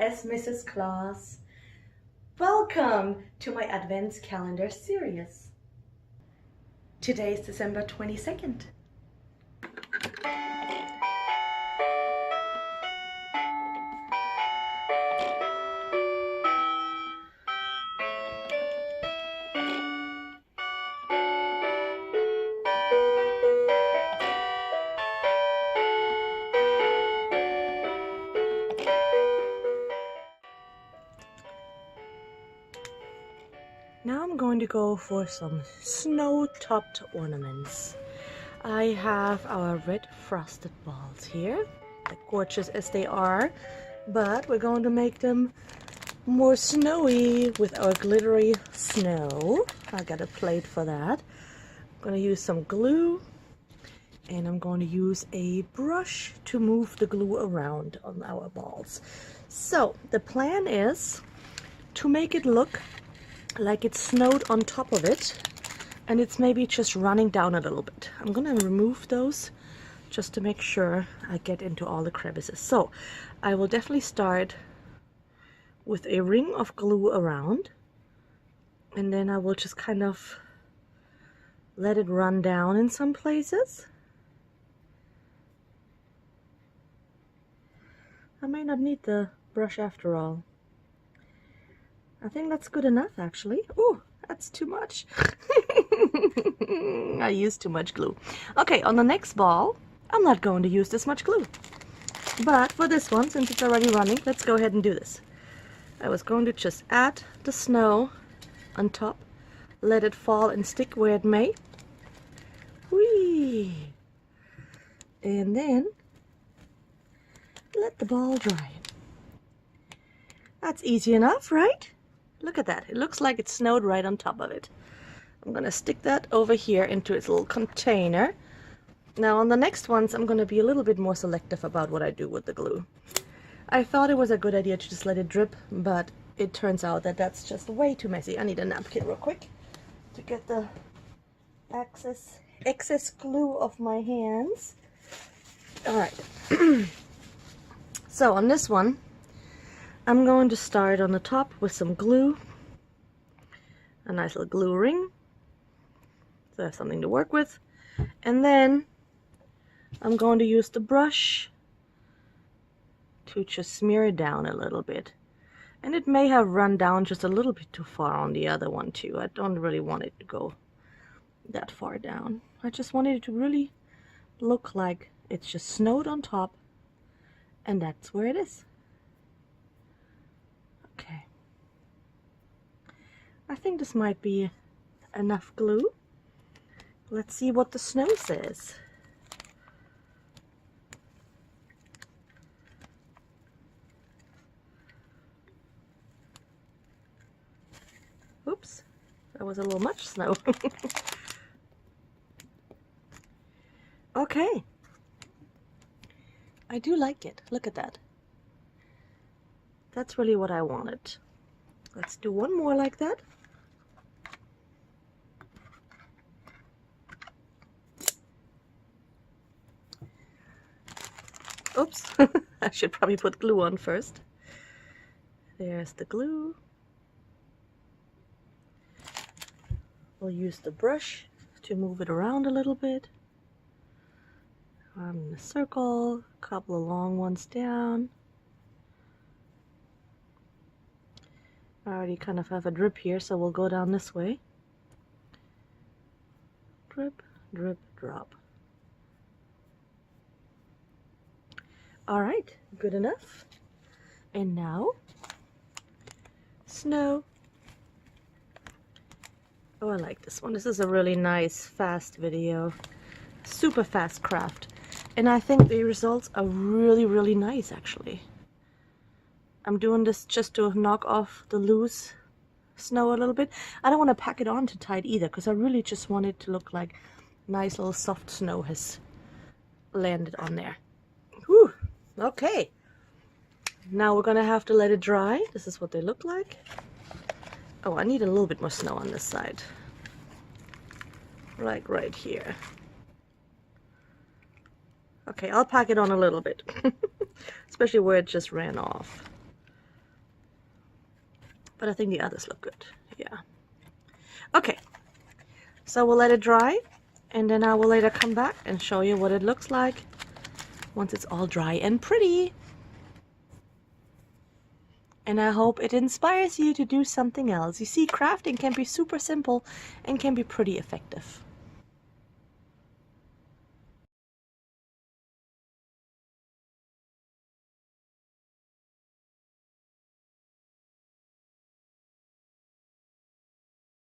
as Mrs. Claus. Welcome to my Advents Calendar series. Today is December 22nd. Now I'm going to go for some snow-topped ornaments. I have our red frosted balls here, gorgeous as they are, but we're going to make them more snowy with our glittery snow. I got a plate for that. I'm going to use some glue, and I'm going to use a brush to move the glue around on our balls. So the plan is to make it look like it snowed on top of it, and it's maybe just running down a little bit. I'm gonna remove those just to make sure I get into all the crevices. So I will definitely start with a ring of glue around, and then I will just kind of let it run down in some places. I may not need the brush after all. I think that's good enough, actually. Oh, that's too much. I used too much glue. Okay, on the next ball, I'm not going to use this much glue. But for this one, since it's already running, let's go ahead and do this. I was going to just add the snow on top, let it fall and stick where it may. Whee! And then let the ball dry. That's easy enough, right? Look at that. It looks like it snowed right on top of it. I'm going to stick that over here into its little container. Now on the next ones, I'm going to be a little bit more selective about what I do with the glue. I thought it was a good idea to just let it drip, but it turns out that that's just way too messy. I need a napkin real quick to get the excess glue off my hands. Alright. So on this one, I'm going to start on the top with some glue, a nice little glue ring, so I have something to work with, and then I'm going to use the brush to just smear it down a little bit. And it may have run down just a little bit too far on the other one too. I don't really want it to go that far down. I just wanted it to really look like it's just snowed on top, and that's where it is. Okay, I think this might be enough glue. Let's see what the snow says. Oops, that was a little much snow. Okay, I do like it. Look at that. That's really what I wanted. Let's do one more like that. Oops, I should probably put glue on first. There's the glue. We'll use the brush to move it around a little bit. I'm in a circle, a couple of long ones down. I already kind of have a drip here, so we'll go down this way. Drip, drip, drop. Alright, good enough. And now, snow. Oh, I like this one. This is a really nice, fast video. Super fast craft. And I think the results are really, really nice, actually. I'm doing this just to knock off the loose snow a little bit. I don't want to pack it on too tight either, because I really just want it to look like nice little soft snow has landed on there. Whew. Okay. Now we're going to have to let it dry. This is what they look like. Oh, I need a little bit more snow on this side. Like right here. Okay, I'll pack it on a little bit. Especially where it just ran off. but I think the others look good. Yeah. Okay, so we'll let it dry, and then I will later come back and show you what it looks like once it's all dry and pretty. And I hope it inspires you to do something else. You see, crafting can be super simple and can be pretty effective.